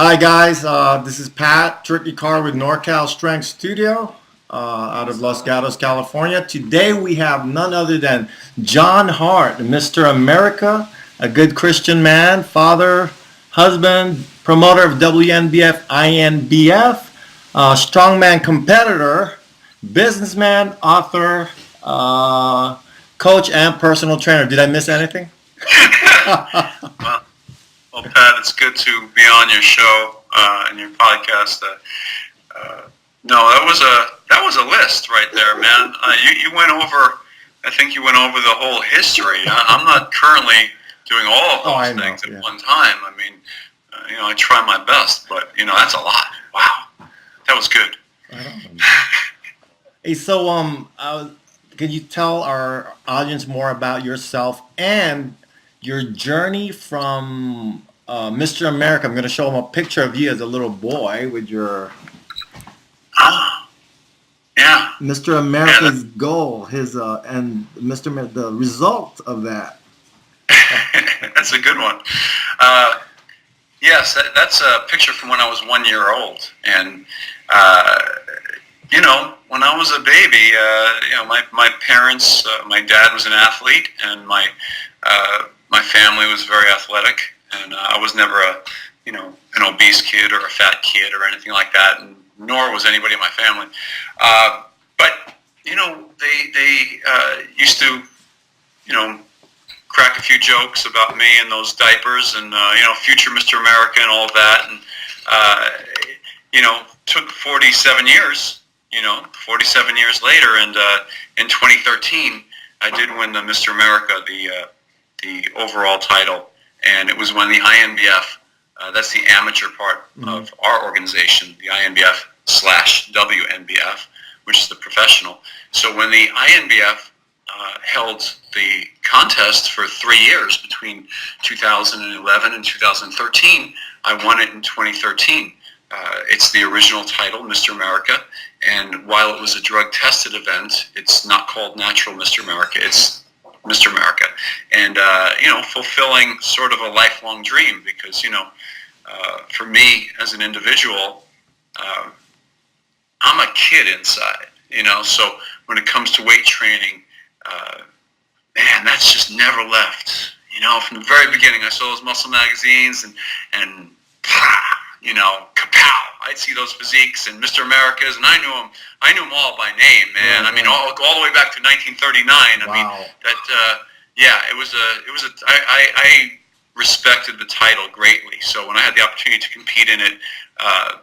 Hi guys, this is Patrick Ycaro with NorCal Strength Studio out of Los Gatos, California. Today we have none other than John Hart, Mr. America, a good Christian man, father, husband, promoter of WNBF, INBF, strongman competitor, businessman, author, coach, and personal trainer. Did I miss anything? well, well, Pat, it's good to be on your show and your podcast. No, that was a list right there, man. You went over. I think you went over the whole history. I'm not currently doing all of those things at one time. I mean, I try my best, but that's a lot. Wow, that was good. I don't know. Hey, so can you tell our audience more about yourself and your journey from Mr. America? I'm going to show them a picture of you as a little boy with your yeah, Mr. America's goal, his and the result of that. That's a good one. Yes, that's a picture from when I was 1 year old, and when I was a baby, my parents, my dad was an athlete, and my family was very athletic, and I was never an obese kid or a fat kid or anything like that, and nor was anybody in my family. But they used to crack a few jokes about me and those diapers and future Mr. America and all of that, and took 47 years. 47 years later, and in 2013, I did win the Mr. America, the overall title, and it was when the INBF, that's the amateur part of our organization, the INBF/WNBF, which is the professional. So when the INBF held the contest for 3 years between 2011 and 2013, I won it in 2013. It's the original title, Mr. America, and while it was a drug-tested event, it's not called Natural Mr. America, it's Mr. America. And, fulfilling sort of a lifelong dream because, for me as an individual, I'm a kid inside, so when it comes to weight training, man, that's just never left. From the very beginning, I saw those muscle magazines and kapow! I'd see those physiques and Mr. Americas, and I knew them all by name, man. I mean, all the way back to 1939. I mean, that I respected the title greatly. So when I had the opportunity to compete in it, I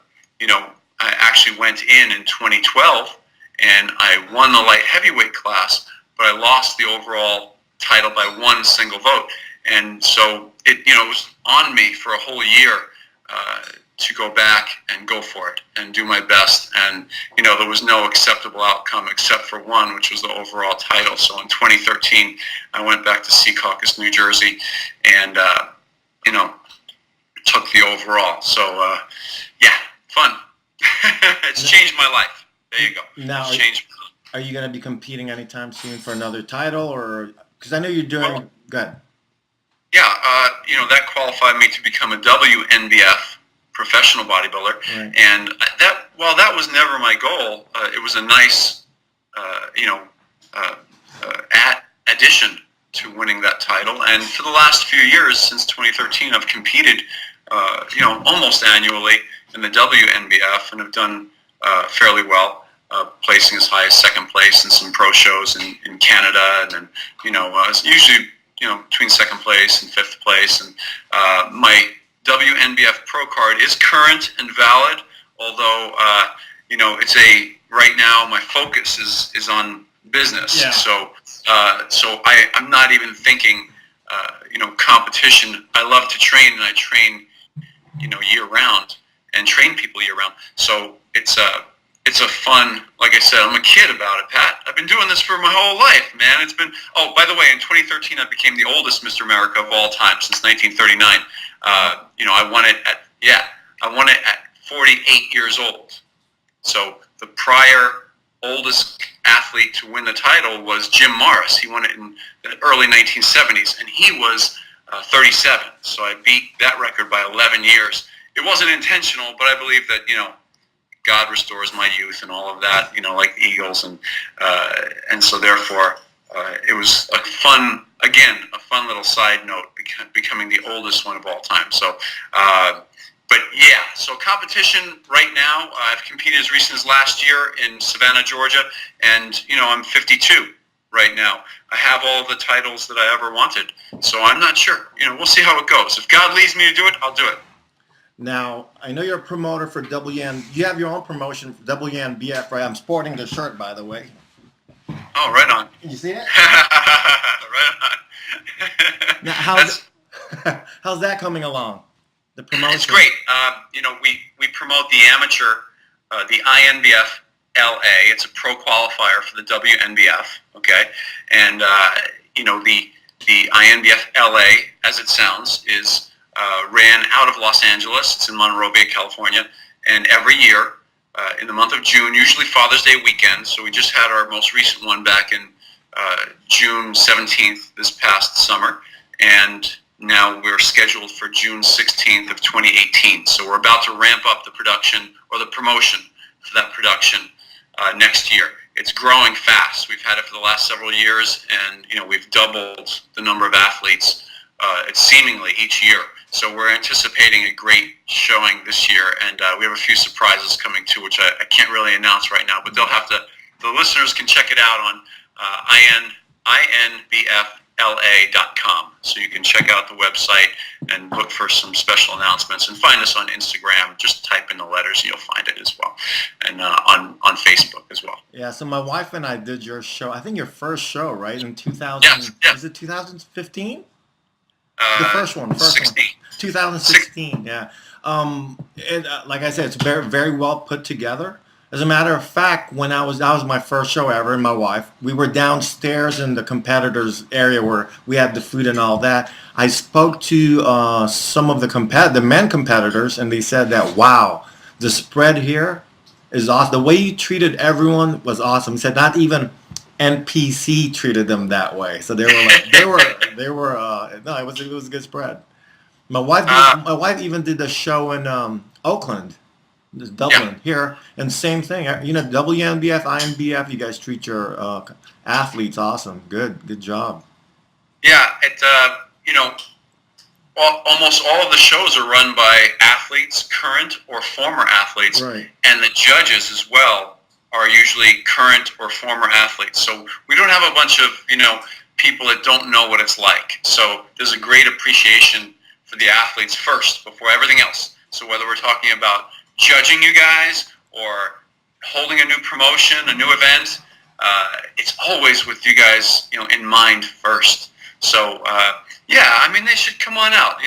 actually went in 2012, and I won the light heavyweight class, but I lost the overall title by one single vote. And so it was on me for a whole year to go back and go for it and do my best. And, there was no acceptable outcome except for one, which was the overall title. So in 2013, I went back to Secaucus, New Jersey, and, took the overall. So, fun. It's changed my life. There you go. Now, are you going to be competing anytime soon for another title? Or because I know you're doing good. Yeah, that qualified me to become a WNBF professional bodybuilder, right. And that was never my goal. It was a nice, addition to winning that title. And for the last few years, since 2013, I've competed, almost annually in the WNBF, and have done fairly well, placing as high as second place in some pro shows in Canada, and then usually between second place and fifth place. And my WNBF pro card is current and valid, although it's right now my focus is on business. Yeah. So I'm not even thinking competition. I love to train, and I train year round and train people year round. So it's a fun, like I said, I'm a kid about it, Pat. I've been doing this for my whole life, man. It's been, by the way, in 2013, I became the oldest Mr. America of all time since 1939. I won it at 48 years old. So the prior oldest athlete to win the title was Jim Morris. He won it in the early 1970s, and he was 37. So I beat that record by 11 years. it wasn't intentional, but I believe that, God restores my youth and all of that, like the Eagles, and so therefore it was a fun little side note, becoming the oldest one of all time. So, but yeah, so competition right now, I've competed as recent as last year in Savannah, Georgia, and I'm 52 right now. I have all the titles that I ever wanted, so I'm not sure. We'll see how it goes. If God leads me to do it, I'll do it. Now, I know you're a promoter for WN. You have your own promotion for WNBF, right? I'm sporting the shirt, by the way. Oh, right on. Can you see it? Right on. Now, how's that coming along? The promotion. It's great. We promote the amateur, the INBF LA. It's a pro qualifier for the WNBF. Okay, and the INBF LA, as it sounds, is ran out of Los Angeles. It's in Monterey Bay, California, and every year in the month of June, usually Father's Day weekend. So we just had our most recent one back in June 17th this past summer, and now we're scheduled for June 16th of 2018. So we're about to ramp up the production or the promotion for that production next year. It's growing fast. We've had it for the last several years, and we've doubled the number of athletes. It's seemingly each year. So we're anticipating a great showing this year, and we have a few surprises coming too, which I can't really announce right now. But they'll have to. The listeners can check it out on inbfla.com. So you can check out the website and look for some special announcements, and find us on Instagram. Just type in the letters, and you'll find it as well, and on Facebook as well. Yeah. So my wife and I did your show. I think your first show, right, in 2000. Yes. Is it 2015? The first one. 2016. Yeah. Like I said, it's very, very well put together. As a matter of fact, that was my first show ever, and my wife, we were downstairs in the competitors area where we had the food and all that. I spoke to some of the men competitors, and they said that, wow, the spread here is awesome. The way you treated everyone was awesome. He said not even NPC treated them that way. So they were like, no, it was a good spread. My wife even did the show in Oakland, Dublin, here, and same thing. WNBF, INBF, you guys treat your athletes awesome. Good job. Yeah, almost all of the shows are run by athletes, current or former athletes, right. And the judges as well are usually current or former athletes. So we don't have a bunch of people that don't know what it's like. So there's a great appreciation for the athletes first before everything else. So whether we're talking about judging you guys or holding a new promotion, a new event, it's always with you guys, in mind first. So they should come on out.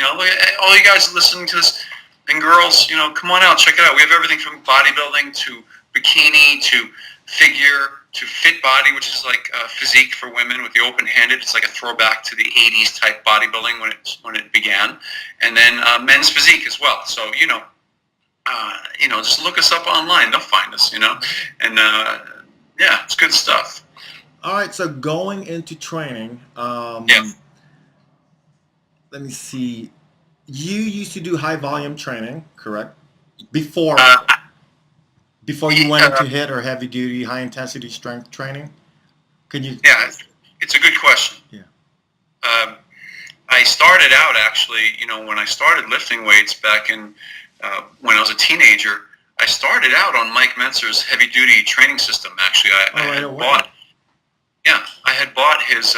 All you guys listening to this, and girls, come on out, check it out. We have everything from bodybuilding to bikini to figure to fit body, which is like physique for women with the open-handed. It's like a throwback to the 80s type bodybuilding when it began, and then men's physique as well. So just look us up online. They'll find us. And it's good stuff. All right. So going into training, Yeah. let me see. You used to do high volume training, correct? Before you went into HIIT or heavy duty, high intensity strength training? Can you? Yeah, it's a good question. Yeah. I started out actually, when I started lifting weights back in when I was a teenager, I started out on Mike Mentzer's heavy duty training system. Actually, I had bought his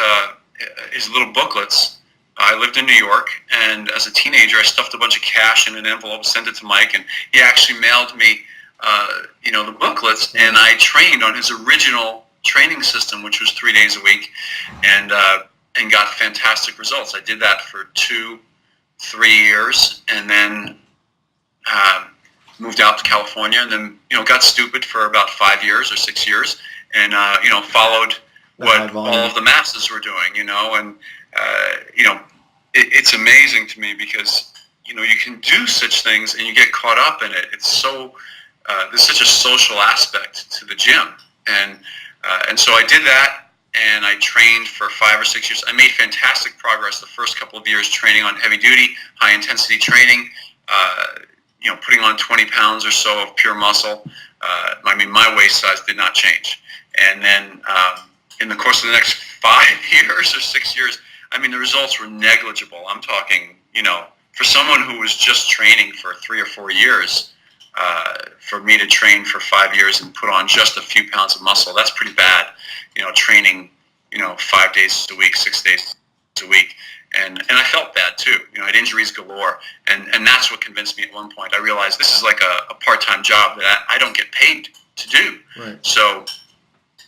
little booklets. I lived in New York, and as a teenager, I stuffed a bunch of cash in an envelope, sent it to Mike, and he actually mailed me the booklets, and I trained on his original training system, which was 3 days a week, and got fantastic results. I did that for 2-3 years, and then moved out to California, and then got stupid for about 5 years or 6 years, and followed what all of the masses were doing, and it's amazing to me because you can do such things and you get caught up in it. It's so there's such a social aspect to the gym, and so I did that, and I trained for 5 or 6 years. I made fantastic progress the first couple of years training on heavy duty, high intensity training. putting on 20 pounds or so of pure muscle. I mean, my waist size did not change. And then in the course of the next 5 years or 6 years, I mean, the results were negligible. I'm talking, for someone who was just training for 3 or 4 years, for me to train for 5 years and put on just a few pounds of muscle, that's pretty bad. Training, 5 days a week, 6 days a week. And I felt bad too. I had injuries galore. And that's what convinced me at one point. I realized this is like a part-time job that I don't get paid to do. Right. So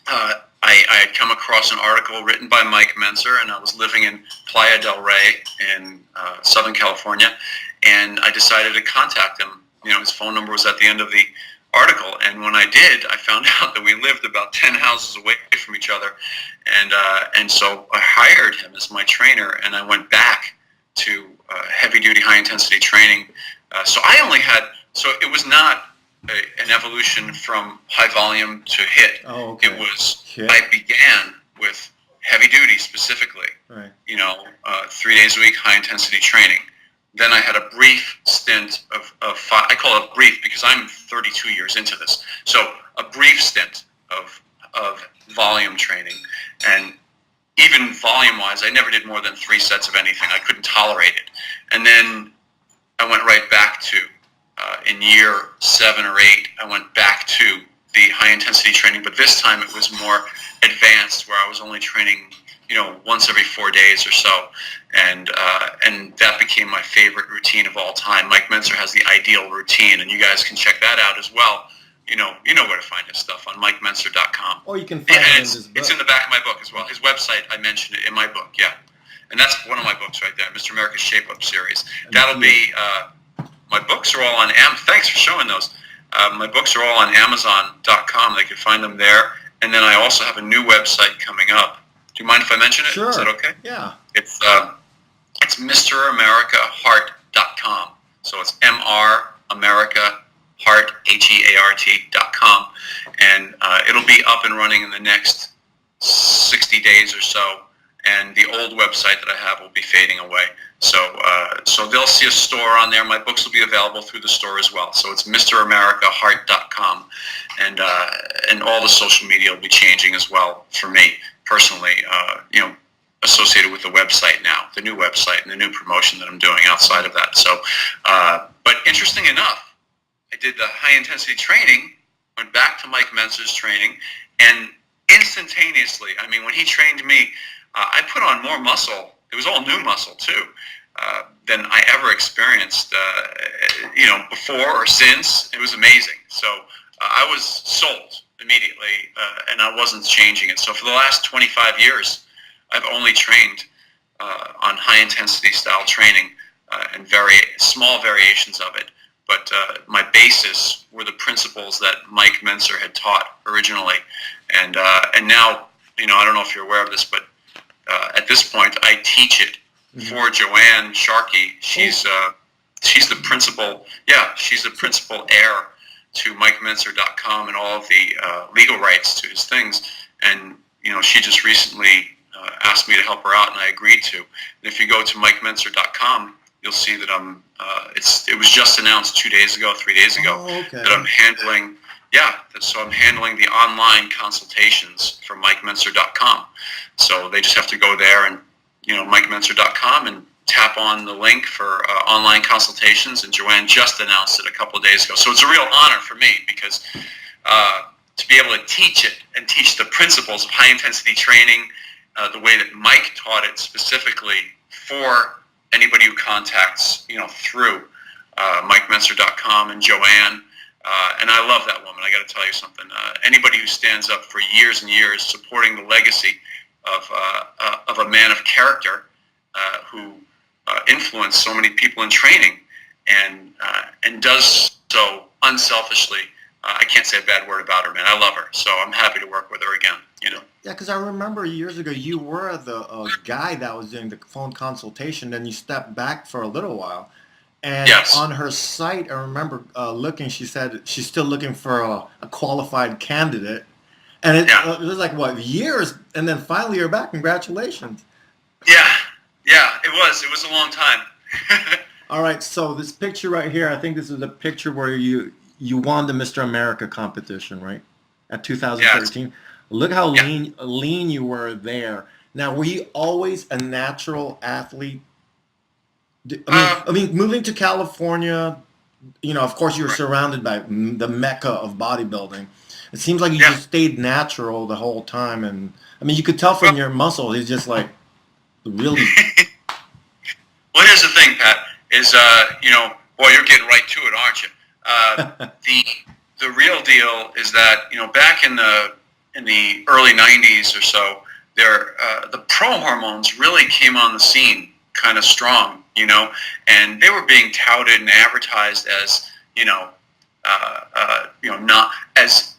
I had come across an article written by Mike Menzer, and I was living in Playa del Rey in Southern California, and I decided to contact him. His phone number was at the end of the article, and when I did, I found out that we lived about 10 houses away from each other, and so I hired him as my trainer, and I went back to heavy-duty, high-intensity training. So it was not an evolution from high volume to HIIT. Oh, okay. It was, HIIT. I began with heavy duty specifically, Right. 3 days a week, high intensity training. Then I had a brief stint of 5, I call it brief because I'm 32 years into this. So a brief stint of volume training. And even volume wise, I never did more than 3 sets of anything. I couldn't tolerate it. And then I went right back to, in year 7 or 8, I went back to the high intensity training, but this time it was more advanced, where I was only training, once every 4 days or so, and that became my favorite routine of all time. Mike Menzer has the ideal routine, and you guys can check that out as well. You know where to find his stuff on MikeMenzer.com. Or you can find it in his book. It's in the back of my book as well. His website, I mentioned it in my book, yeah. And that's one of my books right there, Mr. America's Shape Up series. That'll be, my books are all on thanks for showing those. My books are all on Amazon.com. They can find them there. And then I also have a new website coming up. Do you mind if I mention it? Sure. Is that okay? Yeah. It's MrAmericaHeart.com. So it's MrAmericaHeart, HEART.com. And it'll be up and running in the next 60 days or so. And the old website that I have will be fading away. So they'll see a store on there. My books will be available through the store as well. So it's MrAmericaHeart.com. And all the social media will be changing as well for me personally, associated with the website now, the new website and the new promotion that I'm doing outside of that. So, but interesting enough, I did the high intensity training, went back to Mike Menzer's training, and instantaneously, I mean, when he trained me, I put on more muscle. It was all new muscle too, than I ever experienced, before or since. It was amazing. So I was sold immediately, and I wasn't changing it. So for the last 25 years, I've only trained on high intensity style training and very small variations of it. But my basis were the principles that Mike Menzer had taught originally, and now, I don't know if you're aware of this, but at this point, I teach it for Joanne Sharkey. She's the principal. Yeah, she's the principal heir to MikeMenzer.com and all of the legal rights to his things. And she just recently asked me to help her out, and I agreed to. And if you go to MikeMenzer.com, you'll see that it was just announced 3 days ago that I'm handling. Yeah, so I'm handling the online consultations for MikeMenzer.com. So they just have to go there and, MikeMenzer.com and tap on the link for online consultations. And Joanne just announced it a couple of days ago. So it's a real honor for me because to be able to teach it and teach the principles of high intensity training the way that Mike taught it specifically for anybody who contacts, through MikeMenzer.com and Joanne. And I love that woman. I got to tell you something. Anybody who stands up for years and years supporting the legacy of a man of character who influenced so many people in training and does so unselfishly, I can't say a bad word about her, man. I love her. So I'm happy to work with her again, Yeah, because I remember years ago you were the guy that was doing the phone consultation, then you stepped back for a little while. And yes. On her site, I remember looking, she said she's still looking for a qualified candidate. And it was like, what, years? And then finally you're back. Congratulations. Yeah, it was. It was a long time. All right, so this picture right here, I think this is a picture where you won the Mr. America competition, right? At Yes. 2013. Look how Yeah. lean you were there. Now, were you always a natural athlete? Uh, I mean, moving to California, of course, you're right. surrounded by the mecca of bodybuilding. It seems like you Yeah. just stayed natural the whole time, and I mean, you could tell Well, from your muscles. It's just like really. well, here's the thing, Pat. Is boy, you're getting right to it, aren't you? The the real deal is that back in the early '90s or so, the pro hormones really came on the scene kind of strong, and they were being touted and advertised as not as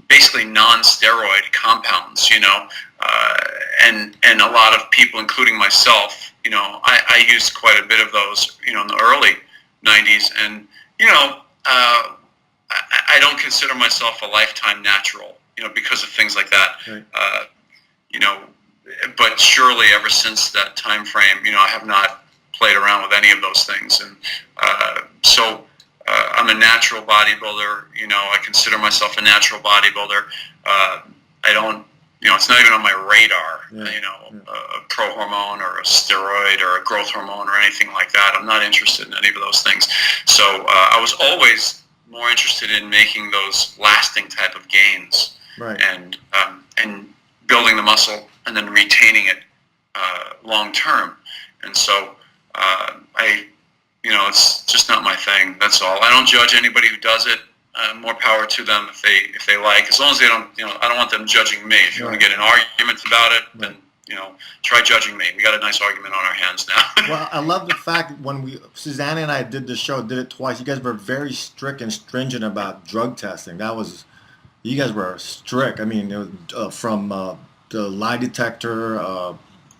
basically non-steroid compounds, and a lot of people, including myself, I used quite a bit of those, in the early '90s, and I don't consider myself a lifetime natural, because of things like that. Right. You know, but surely ever since that time frame, I have not played around with any of those things, and so I'm a natural bodybuilder. I consider myself a natural bodybuilder. I don't, it's not even on my radar. A pro hormone or a steroid or a growth hormone or anything like that. I'm not interested in any of those things. So I was always more interested in making those lasting type of gains, Right. And building the muscle and then retaining it long term. And so it's just not my thing. That's all. I don't judge anybody who does it. More power to them if they like, as long as they don't. I don't want them judging me. If you want to get in arguments about it, then try judging me. We got a nice argument on our hands now. Well, I love the fact when Susanna and I did the show, did it twice. You guys were very strict and stringent about drug testing. You guys were strict. I mean, it was from the lie detector.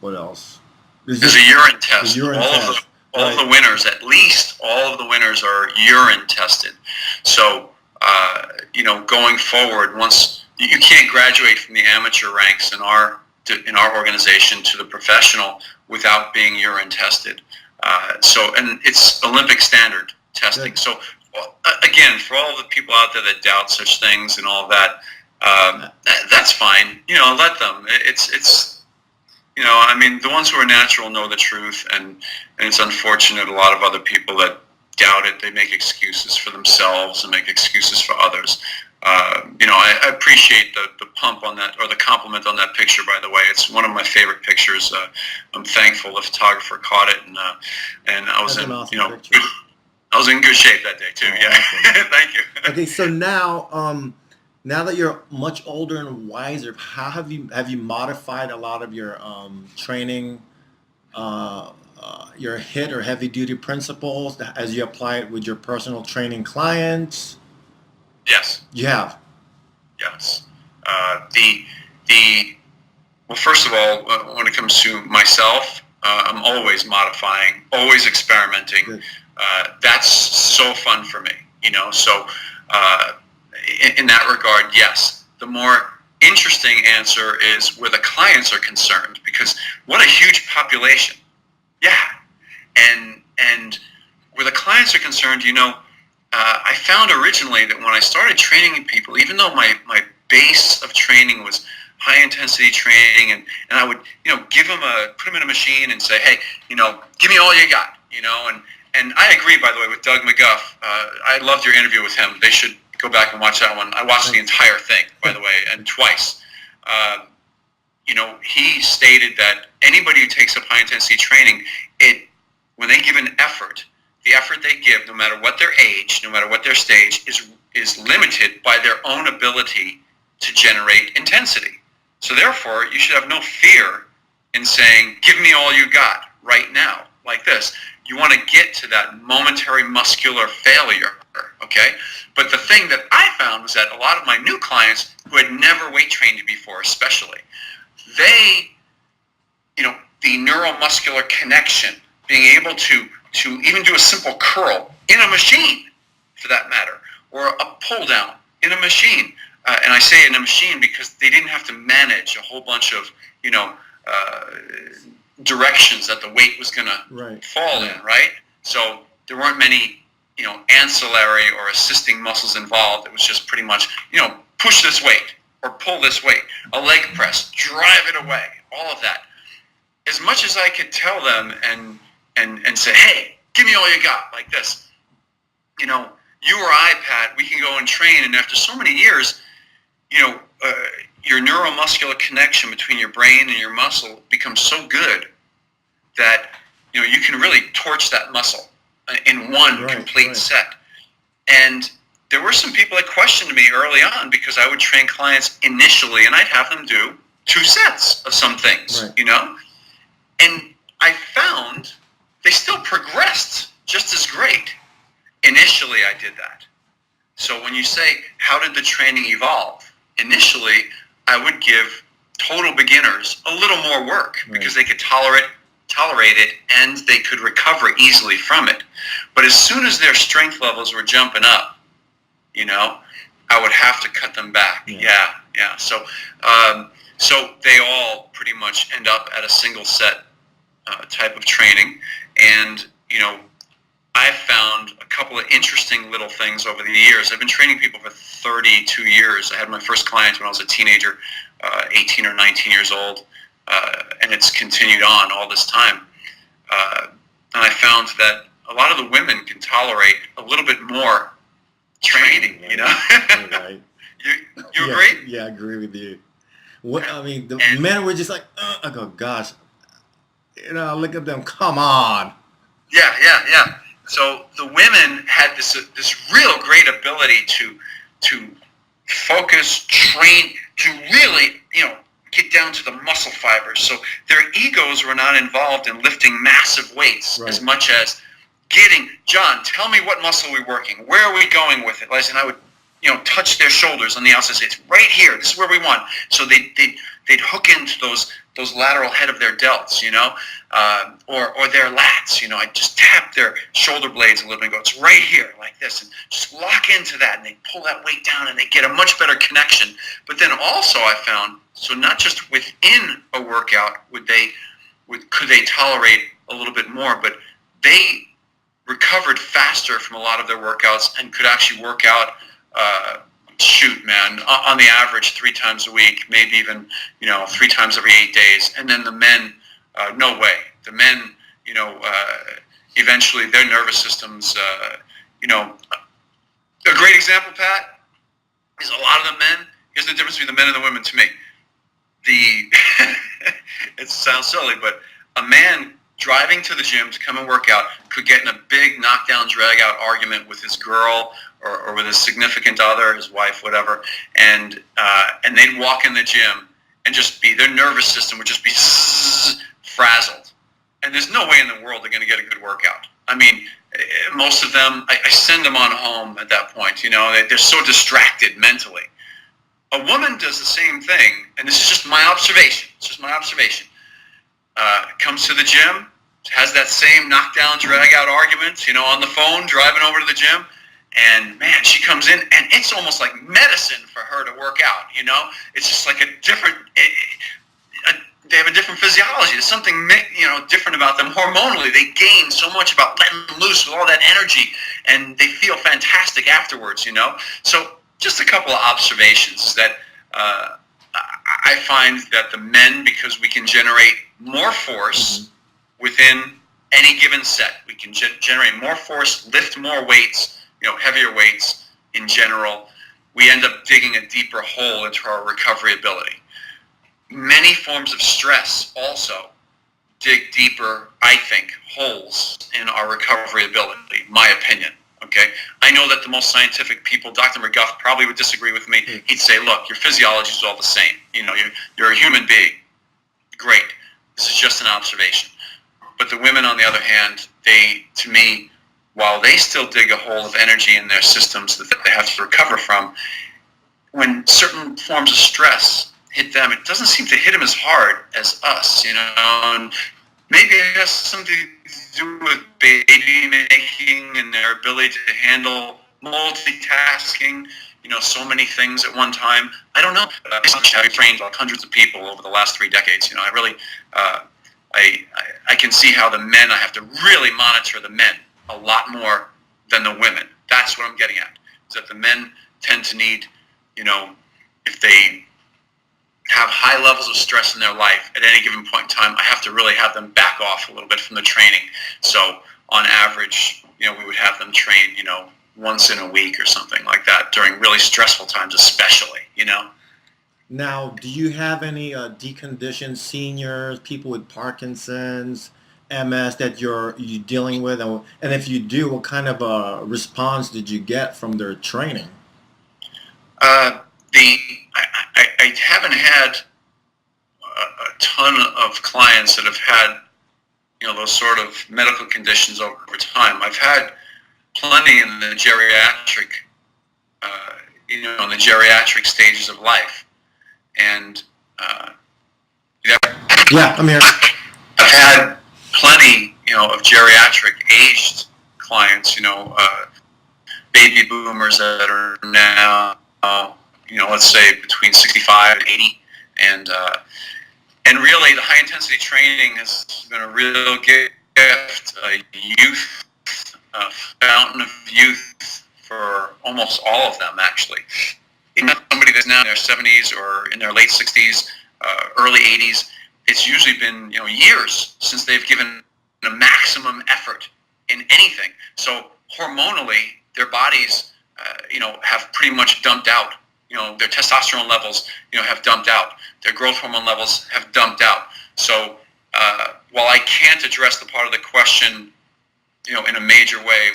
What else? There's a urine test. Urine all test. Of the winners, at least all of the winners, are urine tested. So going forward, once you can't graduate from the amateur ranks in our organization to the professional without being urine tested. And it's Olympic standard testing. Good. So again, for all the people out there that doubt such things and all that, that's fine. Let them. It's the ones who are natural know the truth, and it's unfortunate a lot of other people that doubt it, they make excuses for themselves and make excuses for others. I appreciate the pump on that, or the compliment on that picture, by the way. It's one of my favorite pictures. I'm thankful the photographer caught it, and I was in, awesome picture. I was in good shape that day too. Oh, Yeah. awesome. Thank you. Okay, so now that you're much older and wiser, how have you modified a lot of your training, your HIIT or heavy duty principles as you apply it with your personal training clients? Yes. You have. Yes. Well, first of all, when it comes to myself, I'm always modifying, always experimenting. Good. That's so fun for me, So in that regard, yes. The more interesting answer is where the clients are concerned, because what a huge population. Yeah. And where the clients are concerned, I found originally that when I started training people, even though my base of training was high intensity training, and I would put them in a machine and say, hey, give me all you got, and I agree, by the way, with Doug McGuff. I loved your interview with him. They should go back and watch that one. I watched the entire thing, by the way, and twice. He stated that anybody who takes up high intensity training, when they give an effort, the effort they give, no matter what their age, no matter what their stage, is limited by their own ability to generate intensity. So therefore, you should have no fear in saying, give me all you got right now, like this. You want to get to that momentary muscular failure, okay? But the thing that I found was that a lot of my new clients who had never weight trained before, especially, they, the neuromuscular connection, being able to even do a simple curl in a machine, for that matter, or a pull down in a machine. And I say in a machine because they didn't have to manage a whole bunch of, directions that the weight was going to fall in, right? So there weren't many, ancillary or assisting muscles involved. It was just pretty much, push this weight or pull this weight, a leg press, drive it away, all of that. As much as I could tell them and say, hey, give me all you got, like this. You or I, Pat, we can go and train, and after so many years, your neuromuscular connection between your brain and your muscle becomes so good that, you can really torch that muscle in one complete set. And there were some people that questioned me early on because I would train clients initially and I'd have them do 2 sets of some things, And I found they still progressed just as great. Initially, I did that. So when you say, how did the training evolve? Initially, I would give total beginners a little more work because they could tolerate it and they could recover easily from it. But as soon as their strength levels were jumping up, I would have to cut them back. Yeah. So they all pretty much end up at a single set type of training. And, I've found a couple of interesting little things over the years. I've been training people for 32 years. I had my first client when I was a teenager, 18 or 19 years old, and it's continued on all this time. And I found that a lot of the women can tolerate a little bit more training, Right. You agree? Yeah, I agree with you. The men were just like, I go, gosh, look at them, come on. Yeah. So the women had this real great ability to focus, train, to really, get down to the muscle fibers. So their egos were not involved in lifting massive weights as much as John, tell me what muscle we're working. Where are we going with it? And I would, touch their shoulders on the outside. Say, it's right here. This is where we want. So they'd hook into those lateral head of their delts, or their lats. I'd just tap their shoulder blades a little bit and go, it's right here, like this, and just lock into that, and they pull that weight down, and they get a much better connection. But then also I found, so not just within a workout could they tolerate a little bit more, but they recovered faster from a lot of their workouts and could actually work out, on the average 3 times a week, maybe even, 3 times every 8 days. And then the men, no way. The men, eventually their nervous systems, a great example, Pat, is a lot of the men. Here's the difference between the men and the women to me. It sounds silly, but a man driving to the gym to come and work out could get in a big knockdown, drag-out argument with his girl or with his significant other, his wife, whatever, and they'd walk in the gym and just their nervous system would just be frazzled. And there's no way in the world they're going to get a good workout. Most of them, I send them on home at that point. They're so distracted mentally. A woman does the same thing, and this is just my observation. It's just my observation. Comes to the gym, has that same knockdown, drag-out argument, on the phone, driving over to the gym, and man, she comes in, and it's almost like medicine for her to work out. It's just like a different. They have a different physiology. There's something different about them hormonally. They gain so much about letting loose with all that energy, and they feel fantastic afterwards. So just a couple of observations that I find that the men, because we can generate more force within any given set, we can generate more force, lift more weights, heavier weights in general. We end up digging a deeper hole into our recovery ability. Many forms of stress also dig deeper, I think, holes in our recovery ability, my opinion. Okay, I know that the most scientific people, Dr. McGuff, probably would disagree with me. He'd say, look, your physiology is all the same. You're a human being. Great. This is just an observation. But the women, on the other hand, to me, while they still dig a hole of energy in their systems that they have to recover from, when certain forms of stress hit them, it doesn't seem to hit them as hard as us, and maybe it has something to do with baby making and their ability to handle multitasking, so many things at one time. I don't know. I've trained like hundreds of people over the last 3 decades. I really, I can see how the men, I have to really monitor the men a lot more than the women. That's what I'm getting at. Is that the men tend to need, if they have high levels of stress in their life at any given point in time, I have to really have them back off a little bit from the training. So on average, we would have them train, once in a week or something like that during really stressful times, especially, Now, do you have any deconditioned seniors, people with Parkinson's MS that you dealing with, and if you do, what kind of a response did you get from their training? I haven't had a ton of clients that have had those sort of medical conditions over time. I've had plenty in the geriatric in the geriatric stages of life, and Yeah, I'm here. I've had plenty of geriatric aged clients, baby boomers that are now let's say between 65 and 80, and really the high intensity training has been a real gift, a youth, a fountain of youth for almost all of them, actually. Somebody that's now in their 70s or in their late 60s, early 80s, it's usually been years since they've given a maximum effort in anything. So hormonally, their bodies have pretty much dumped out. Their testosterone levels have dumped out. Their growth hormone levels have dumped out. So while I can't address the part of the question in a major way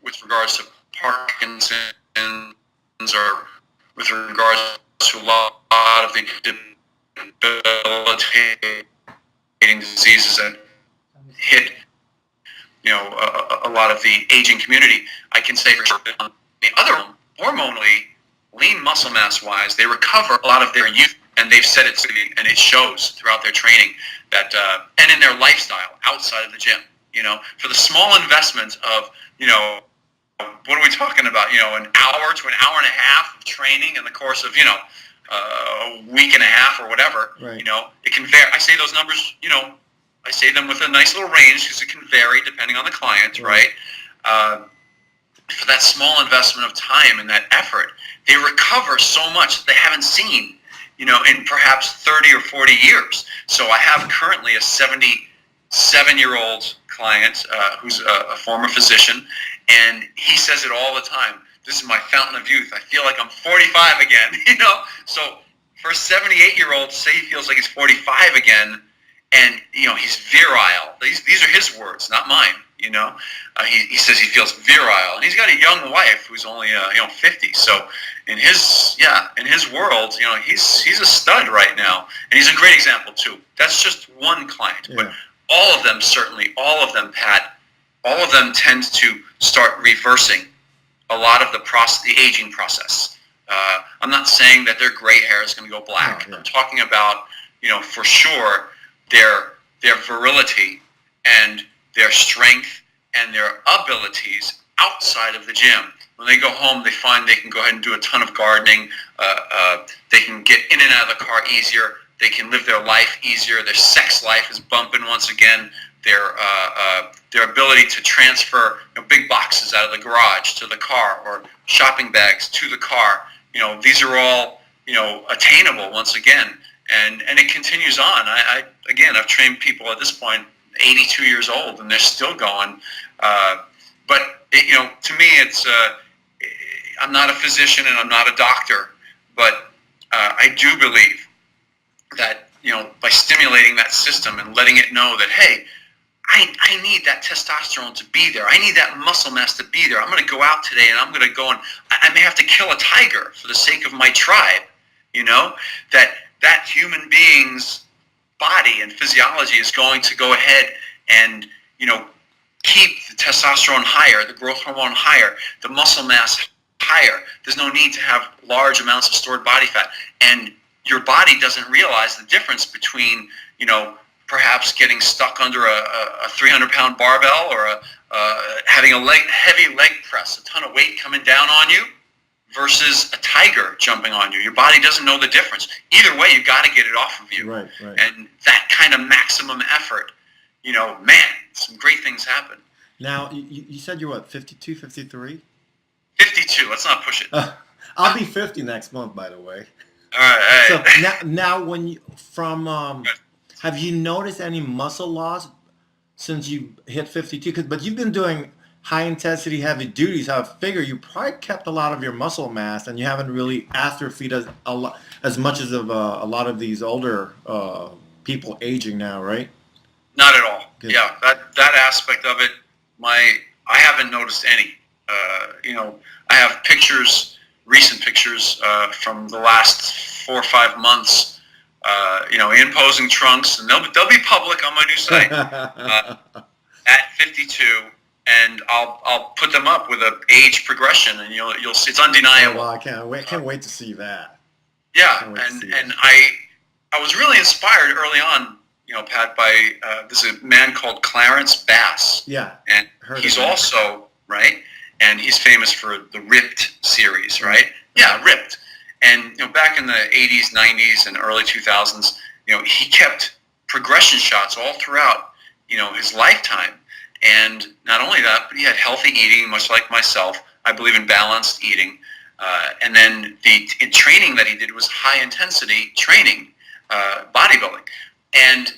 with regards to Parkinson's or with regards to a lot of the debilitating diseases that hit a lot of the aging community, I can say for sure that on the other hormonally, lean muscle mass wise, they recover a lot of their youth, and they've said it, and it shows throughout their training that and in their lifestyle outside of the gym. For the small investment of what are we talking about? An hour to an hour and a half of training in the course of a week and a half or whatever. Right. It can vary. I say those numbers. I say them with a nice little range because it can vary depending on the client, right? For that small investment of time and that effort, they recover so much that they haven't seen, in perhaps 30 or 40 years. So I have currently a 77-year-old client who's a former physician, and he says it all the time. This is my fountain of youth. I feel like I'm 45 again, So for a 78-year-old to say he feels like he's 45 again, and he's virile. These are his words, not mine. He says he feels virile, and he's got a young wife who's only 50. So in his world, he's a stud right now, and he's a great example too. That's just one client, but all of them, Pat, all of them tend to start reversing a lot of the aging process. I'm not saying that their gray hair is going to go black. I'm talking about for sure their virility and their strength and their abilities outside of the gym. When they go home, they find they can go ahead and do a ton of gardening. They can get in and out of the car easier. They can live their life easier. Their sex life is bumping once again. Their ability to transfer big boxes out of the garage to the car or shopping bags to the car. These are all attainable once again. And it continues on. I've trained people at this point 82 years old, and they're still going. But to me, it's I'm not a physician and I'm not a doctor, but I do believe that by stimulating that system and letting it know that, hey, I need that testosterone to be there. I need that muscle mass to be there. I'm going to go out today and I'm going to go and I may have to kill a tiger for the sake of my tribe. That human being's body and physiology is going to go ahead and keep the testosterone higher, the growth hormone higher, the muscle mass higher. There's no need to have large amounts of stored body fat, and your body doesn't realize the difference between perhaps getting stuck under a 300-pound barbell or having a heavy leg press, a ton of weight coming down on you, versus a tiger jumping on you. Your body doesn't know the difference. Either way, you got to get it off of you. Right. And that kind of maximum effort, man, some great things happen. Now, you said you're what, 52, 53? 52. Let's not push it. I'll be 50 next month, by the way. All right. So All right. now when you have you noticed any muscle loss since you hit 52? But you've been doing high intensity, heavy duties. I figure you probably kept a lot of your muscle mass, and you haven't really atrophied as much as of a lot of these older people aging now, right? Not at all. Good. Yeah, that aspect of it, I haven't noticed any. I have pictures, recent pictures from the last 4 or 5 months. In posing trunks, and they'll be public on my new site at 52, and I'll put them up with a age progression, and you'll see it's undeniable. Oh, well, I can't wait to see that. Yeah, and I was really inspired early on, Pat, by there's a man called Clarence Bass. Yeah, and he's also right, and he's famous for the Ripped series, right? Yeah, Ripped. And back in the 80s, 90s, and early 2000s, he kept progression shots all throughout, his lifetime. And not only that, but he had healthy eating, much like myself. I believe in balanced eating. And then the training that he did was high intensity training, bodybuilding. And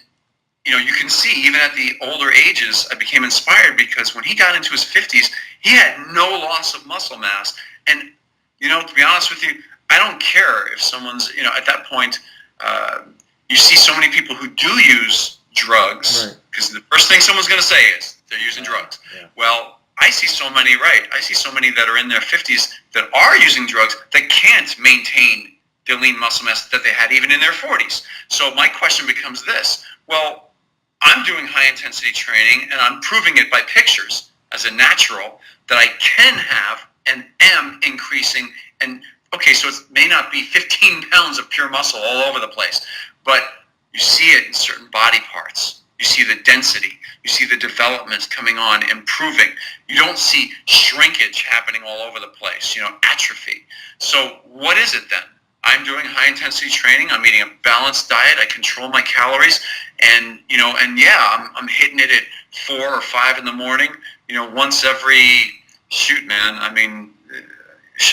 you can see even at the older ages, I became inspired because when he got into his 50s, he had no loss of muscle mass. And to be honest with you, I don't care if someone's, at that point, you see so many people who do use drugs, because the first thing someone's going to say is they're using drugs. Yeah. Well, I see so many that are in their 50s that are using drugs that can't maintain the lean muscle mass that they had even in their 40s. So my question becomes this. Well, I'm doing high intensity training and I'm proving it by pictures as a natural that I can have and am increasing. And okay, so it may not be 15 pounds of pure muscle all over the place, but you see it in certain body parts. You see the density. You see the developments coming on, improving. You don't see shrinkage happening all over the place, atrophy. So what is it then? I'm doing high intensity training. I'm eating a balanced diet. I control my calories, and I'm hitting it at 4 or 5 in the morning. Once every shoot, man. I mean,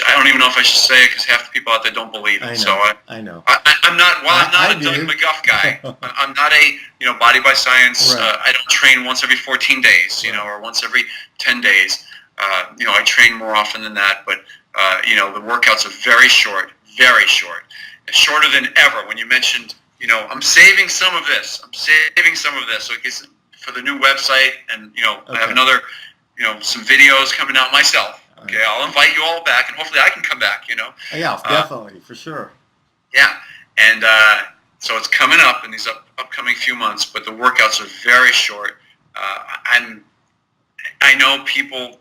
I don't even know if I should say it because half the people out there don't believe it. I know. I'm not. Well, I'm not a Doug McGuff guy. I'm not a body by science. Right. I don't train once every 14 days, or once every 10 days. I train more often than that, but the workouts are very short, shorter than ever. When you mentioned, I'm saving some of this. So it's for the new website, and I have another, some videos coming out myself. Okay, I'll invite you all back, and hopefully I can come back, Yeah, definitely, for sure. Yeah, and so it's coming up in these upcoming few months, but the workouts are very short. I know people,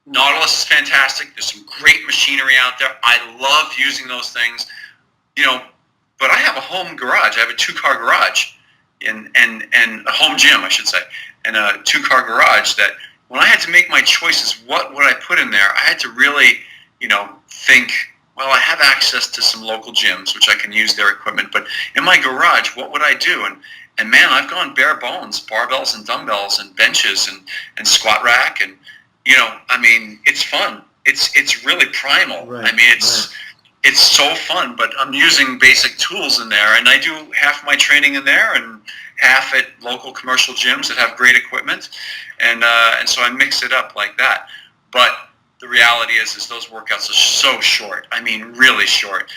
Nautilus is fantastic. There's some great machinery out there. I love using those things, but I have a home garage. I have a 2-car garage and a home gym, I should say, and a 2-car garage that when I had to make my choices, what would I put in there? I had to really, think, well, I have access to some local gyms, which I can use their equipment, but in my garage, what would I do? And man, I've gone bare bones, barbells and dumbbells and benches and squat rack, and, it's fun. It's really primal. Right, I mean, it's so fun, but I'm using basic tools in there, and I do half my training in there and half at local commercial gyms that have great equipment, and so I mix it up like that. But the reality is those workouts are so short. I mean, really short.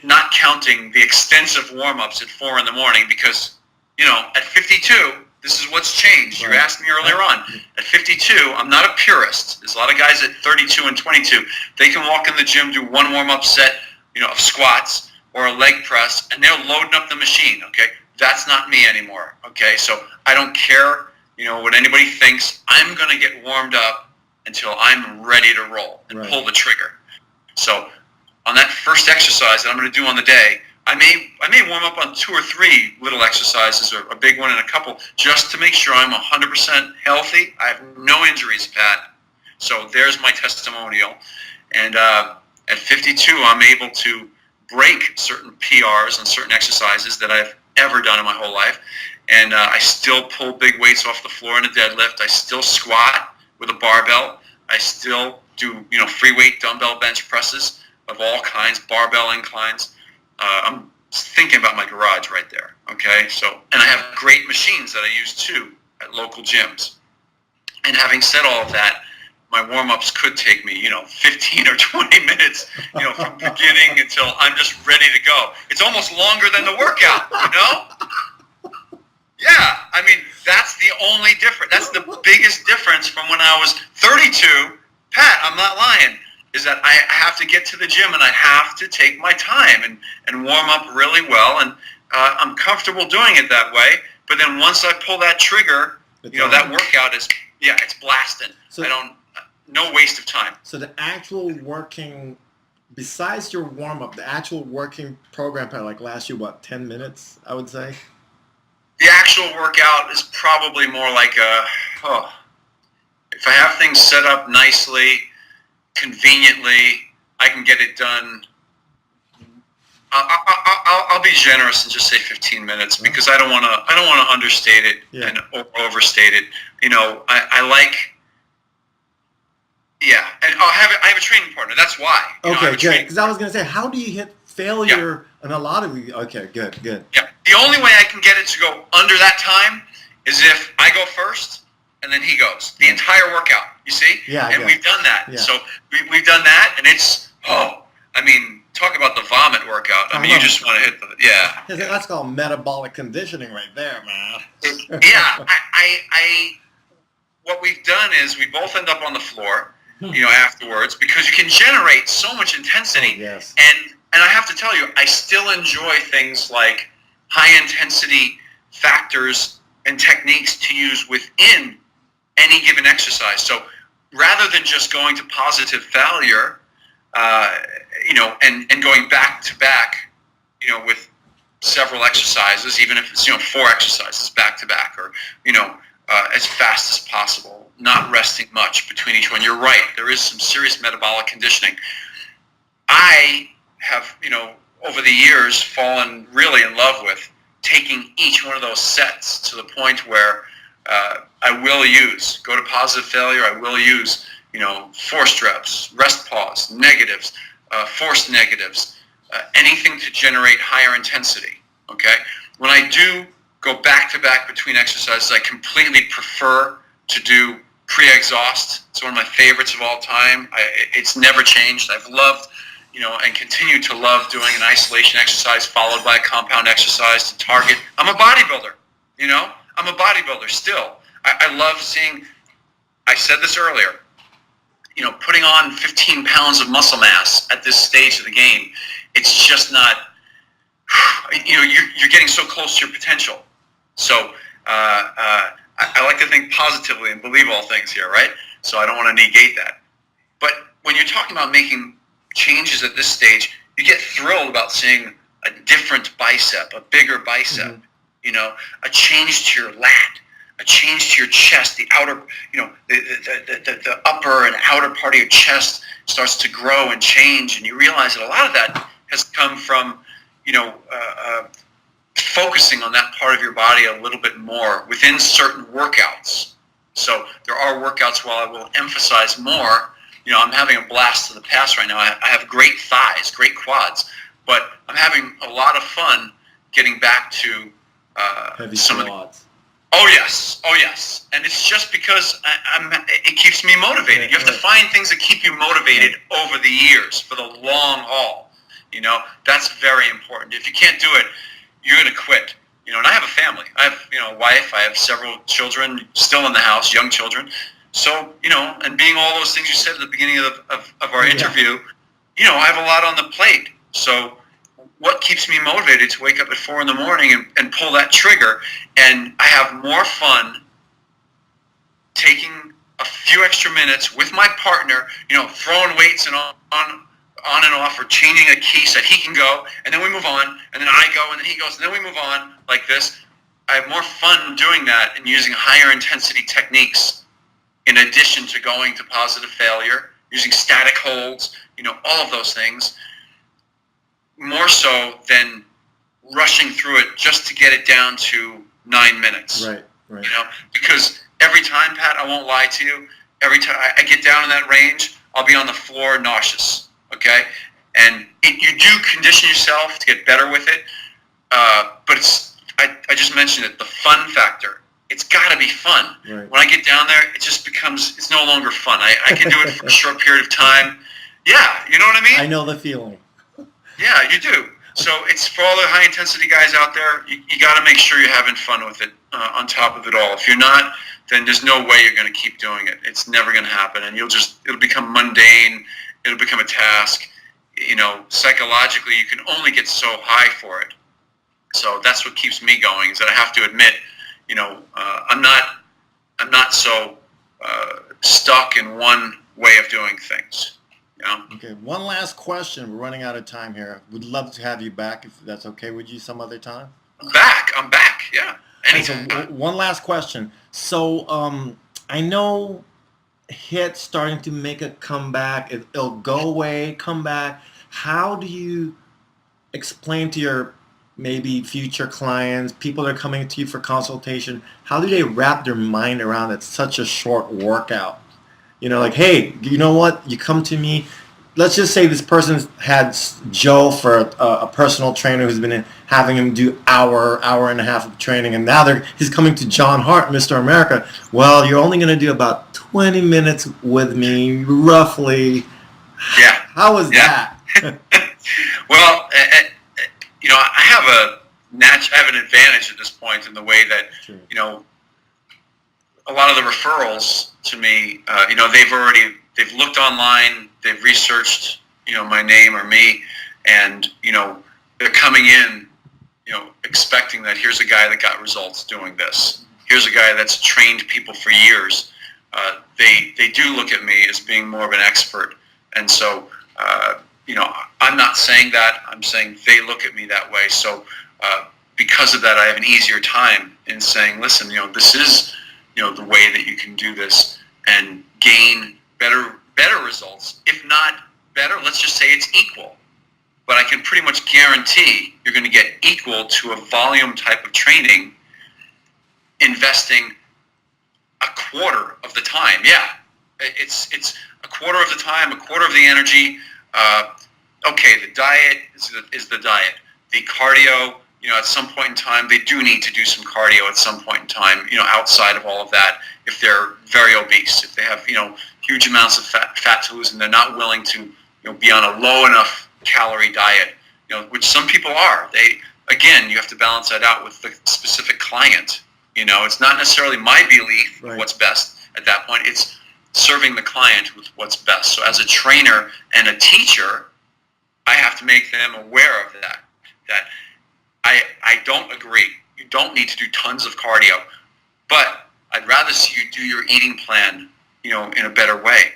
Not counting the extensive warm-ups at 4 in the morning, because at 52, this is what's changed. You asked me earlier on. At 52, I'm not a purist. There's a lot of guys at 32 and 22. They can walk in the gym, do one warm-up set, of squats or a leg press, and they're loading up the machine. Okay. That's not me anymore, okay? So I don't care, what anybody thinks. I'm going to get warmed up until I'm ready to roll and pull the trigger. So on that first exercise that I'm going to do on the day, I may warm up on 2 or 3 little exercises, or a big one and a couple, just to make sure I'm 100% healthy. I have no injuries, Pat. So there's my testimonial. And at 52, I'm able to break certain PRs on certain exercises that I've ever done in my whole life. And I still pull big weights off the floor in a deadlift. I still squat with a barbell. I still do, free weight dumbbell bench presses of all kinds, barbell inclines. I'm thinking about my garage right there, okay? So, and I have great machines that I use too at local gyms. And having said all of that, my warm-ups could take me, 15 or 20 minutes, from beginning until I'm just ready to go. It's almost longer than the workout, Yeah, I mean, that's the only difference. That's the biggest difference from when I was 32. Pat, I'm not lying, is that I have to get to the gym and I have to take my time and warm up really well. And I'm comfortable doing it that way. But then once I pull that trigger, that workout is, it's blasting. So, no waste of time. So the actual working, besides your warm-up, the actual working program lasts you, 10 minutes, I would say? The actual workout is probably more like if I have things set up nicely, conveniently, I can get it done. I'll be generous and just say 15 minutes because I don't want to understate it and overstate it. I like. Yeah, and I have a training partner. That's why. Okay, good. Because I was going to say, how do you hit failure in a lot of these? Okay, good. Yeah, the only way I can get it to go under that time is if I go first and then he goes. The entire workout, you see? Yeah. And we've done that. Yeah. So we've done that, and it's, talk about the vomit workout. I mean, you just want to hit the, That's called metabolic conditioning right there, man. What we've done is we both end up on the floor, afterwards, because you can generate so much intensity. Oh, yes. And I have to tell you, I still enjoy things like high intensity factors and techniques to use within any given exercise. So rather than just going to positive failure, and going back to back, with several exercises, even if it's, 4 exercises back to back, or, as fast as possible, not resting much between each one. You're right. There is some serious metabolic conditioning. I have, over the years, fallen really in love with taking each one of those sets to the point where I will use, go to positive failure, I will use, forced reps, rest pause, negatives, forced negatives, anything to generate higher intensity, okay? When I do go back to back between exercises, I completely prefer to do pre-exhaust. It's one of my favorites of all time. It's never changed. I've loved, and continue to love doing an isolation exercise followed by a compound exercise to target. I'm a bodybuilder, I'm a bodybuilder still. I love seeing, I said this earlier, putting on 15 pounds of muscle mass at this stage of the game, it's just not, you're getting so close to your potential. So I like to think positively and believe all things here, right? So I don't want to negate that. But when you're talking about making changes at this stage, you get thrilled about seeing a different bicep, a bigger bicep, a change to your lat, a change to your chest, the outer, the upper and outer part of your chest starts to grow and change, and you realize that a lot of that has come from, focusing on that part of your body a little bit more within certain workouts. So there are workouts where I will emphasize more. I'm having a blast to the past right now. I have great thighs, great quads, but I'm having a lot of fun getting back to heavy some quads. Oh yes, and it's just because it keeps me motivated. You have to find things that keep you motivated over the years for the long haul. That's very important. If you can't do it, you're going to quit. And I have a family. I have, a wife. I have several children still in the house, young children. So, and being all those things you said at the beginning of our interview, I have a lot on the plate. So what keeps me motivated to wake up at 4 a.m. and pull that trigger? And I have more fun taking a few extra minutes with my partner, throwing weights and on and off, or changing a key so that he can go, and then we move on, and then I go, and then he goes, and then we move on like this. I have more fun doing that and using higher intensity techniques in addition to going to positive failure, using static holds, all of those things, more so than rushing through it just to get it down to 9 minutes. Right, right. You know, because every time, Pat, I won't lie to you, every time I get down in that range, I'll be on the floor nauseous, okay? And you do condition yourself to get better with it, but I just mentioned it, the fun factor. It's got to be fun. Right. When I get down there, it just becomes, it's no longer fun. I can do it for a short period of time. Yeah, you know what I mean? I know the feeling. Yeah, you do. So it's for all the high-intensity guys out there, you got to make sure you're having fun with it on top of it all. If you're not, then there's no way you're going to keep doing it. It's never going to happen, and it'll become mundane. It'll become a task. You know, psychologically, you can only get so high for it. So that's what keeps me going, is that I have to admit, you know, I'm not so stuck in one way of doing things. You know? Okay, one last question. We're running out of time here. Would love to have you back if that's okay with you some other time. I'm back. Yeah. Anytime. So, one last question. So I know HIIT's starting to make a comeback. It'll go away, come back. How do you explain to your maybe future clients, people that are coming to you for consultation, how do they wrap their mind around it's such a short workout? You know, like, hey, you know what? You come to me. Let's just say this person's had Joe for a personal trainer who's been having him do hour and a half of training, and now he's coming to John Hart, Mr. America. Well, you're only going to do about 20 minutes with me, roughly. Yeah. How was that? Well, you know, I have an advantage at this point in the way that, you know, a lot of the referrals to me, you know, they've looked online, they've researched, you know, my name or me, and, you know, they're coming in, you know, expecting that here's a guy that got results doing this. Here's a guy that's trained people for years. They do look at me as being more of an expert. And so, you know, I'm not saying that. I'm saying they look at me that way. So because of that, I have an easier time in saying, listen, you know, this is, you know, the way that you can do this and gain better results. If not better, let's just say it's equal. But I can pretty much guarantee you're going to get equal to a volume type of training investing a quarter of the time. Yeah, it's a quarter of the time, a quarter of the energy. Okay, the diet is the diet. The cardio, you know, at some point in time, they do need to do some cardio at some point in time, you know, outside of all of that, if they're very obese, if they have, you know, huge amounts of fat to lose and they're not willing to, you know, be on a low enough calorie diet, you know, which some people are. Again, you have to balance that out with the specific client. You know, it's not necessarily my belief of what's best at that point. It's serving the client with what's best. So as a trainer and a teacher, I have to make them aware of that I don't agree. You don't need to do tons of cardio, but I'd rather see you do your eating plan, you know, in a better way.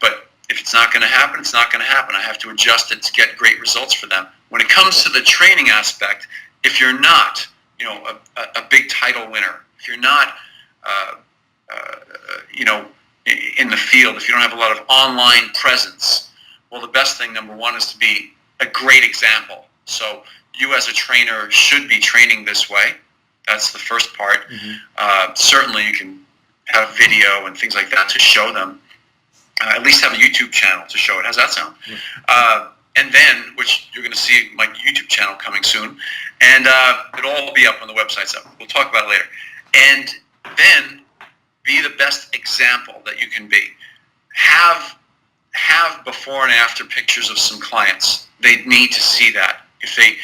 But if it's not going to happen, it's not going to happen. I have to adjust it to get great results for them. When it comes to the training aspect, if you're not, you know, a big title winner, if you're not, you know, in the field, if you don't have a lot of online presence, well, the best thing, number one, is to be a great example. So you as a trainer should be training this way. That's the first part. Mm-hmm. Certainly you can have video and things like that to show them. At least have a YouTube channel to show it. How's that sound? Mm-hmm. And then, which you're going to see my YouTube channel coming soon, and it'll all be up on the website, so we'll talk about it later. And then be the best example that you can be. Have before and after pictures of some clients. They need to see that. If they,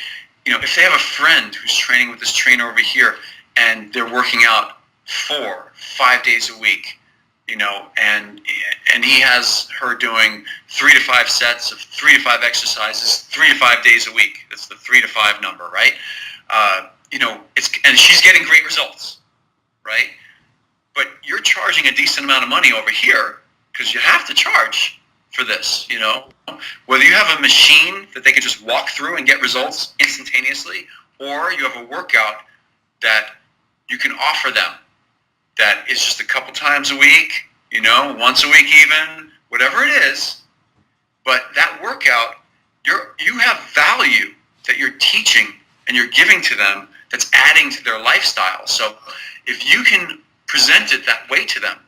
you know, if they have a friend who's training with this trainer over here and they're working out 4-5 days a week, you know, and he has her doing 3 to 5 sets of 3 to 5 exercises 3 to 5 days a week. That's the 3 to 5 number, right? You know, and she's getting great results, right? But you're charging a decent amount of money over here because you have to charge for this, you know. Whether you have a machine that they can just walk through and get results instantaneously, or you have a workout that you can offer them that is just a couple times a week, you know, once a week even, whatever it is. But that workout, you have value that you're teaching and you're giving to them that's adding to their lifestyle. So if you can present it that way to them,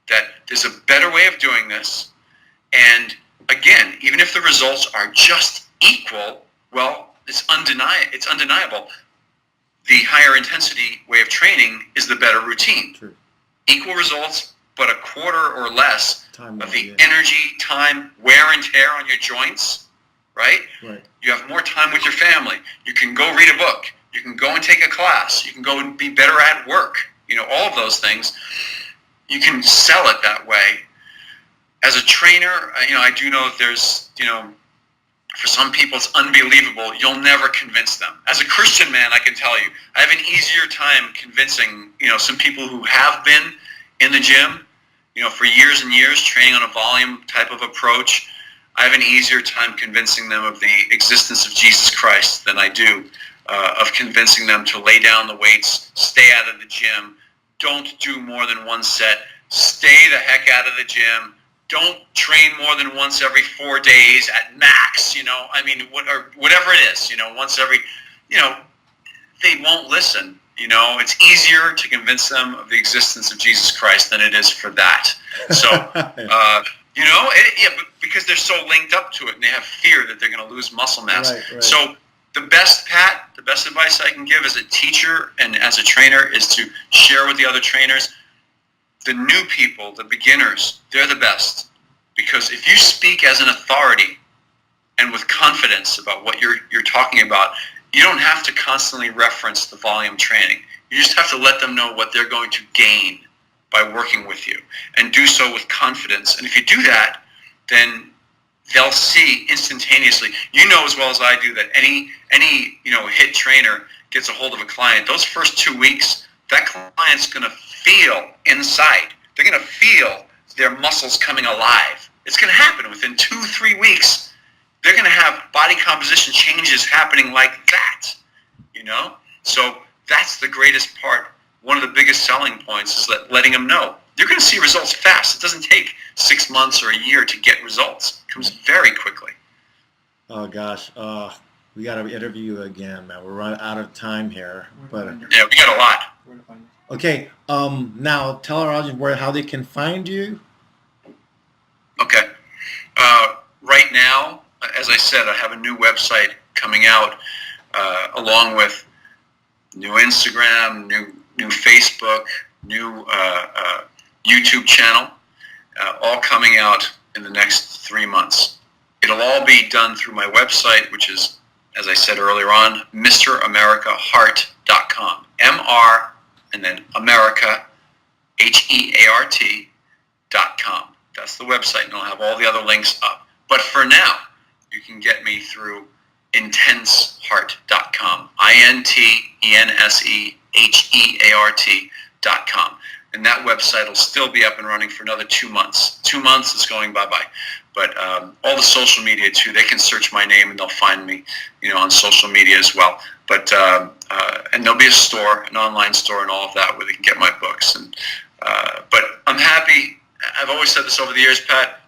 that there's a better way of doing this, and again, even if the results are just equal, well, it's undeniable. The higher intensity way of training is the better routine. True. Equal results, but a quarter or less Time of on, the yeah. energy, time, wear and tear on your joints, right? Right. You have more time with your family. You can go read a book. You can go and take a class. You can go and be better at work. All of those things. You can sell it that way. As a trainer, I do know that there's, for some people it's unbelievable. You'll never convince them. As a Christian man, I can tell you, I have an easier time convincing, some people who have been in the gym, for years and years, training on a volume type of approach. I have an easier time convincing them of the existence of Jesus Christ than I do of convincing them to lay down the weights, stay out of the gym, don't do more than one set, stay the heck out of the gym, don't train more than once every 4 days at max, whatever it is, once every, they won't listen. It's easier to convince them of the existence of Jesus Christ than it is for that. So, because they're so linked up to it and they have fear that they're going to lose muscle mass. Right. So the best advice I can give as a teacher and as a trainer is to share with the other trainers. The new people, the beginners, they're the best. Because if you speak as an authority and with confidence about what you're talking about, you don't have to constantly reference the volume training. You just have to let them know what they're going to gain by working with you, and do so with confidence. And if you do that, then they'll see instantaneously. You know as well as I do that any hit trainer gets a hold of a client. Those first 2 weeks, that client's going to feel inside. They're going to feel their muscles coming alive. It's going to happen within 2-3 weeks. They're going to have body composition changes happening like that, So that's the greatest part. One of the biggest selling points is letting them know. You're going to see results fast. It doesn't take 6 months or a year to get results. It comes very quickly. Oh, gosh. We got to interview you again, man. We're running out of time here. But yeah, we got a lot. okay. Now, tell our audience how they can find you. Okay. Right now, as I said, I have a new website coming out, along with new Instagram, new Facebook, new YouTube channel, all coming out in the next 3 months. It'll all be done through my website, which is, as I said earlier on, MrAmericaHeart.com. M-R and then America, HEART.com. That's the website, and I'll have all the other links up. But for now, you can get me through IntenseHeart.com, INTENSEHEART.com. And that website will still be up and running for another 2 months. 2 months is going bye-bye. But all the social media, too, they can search my name and they'll find me, on social media as well. But and there'll be a store, an online store and all of that where they can get my books. But I'm happy. I've always said this over the years, Pat.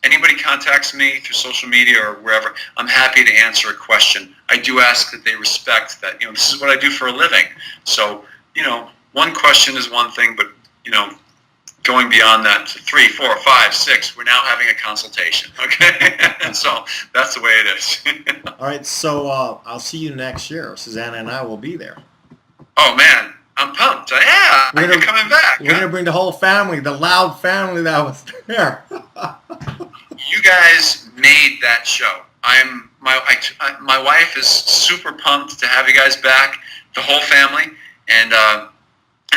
Anybody contacts me through social media or wherever, I'm happy to answer a question. I do ask that they respect that, this is what I do for a living. So, one question is one thing, but, going beyond that to 3, 4, 5, 6, we're now having a consultation, okay? And so that's the way it is. All right, so I'll see you next year. Susanna and I will be there. Oh, man, I'm pumped. Yeah, you're coming back. We're going to bring the whole family, the loud family that was there. You guys made that show. My wife is super pumped to have you guys back, the whole family, and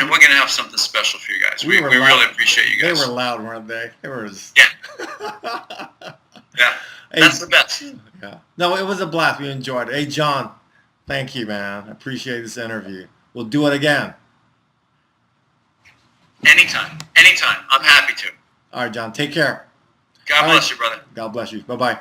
we're going to have something special for you guys. We really appreciate you guys. They were loud, weren't they? Yeah. Yeah. That's the best. Yeah. No, it was a blast. We enjoyed it. Hey, John, thank you, man. I appreciate this interview. We'll do it again. Anytime. I'm happy to. All right, John. Take care. God bless you, brother. God bless you. Bye-bye.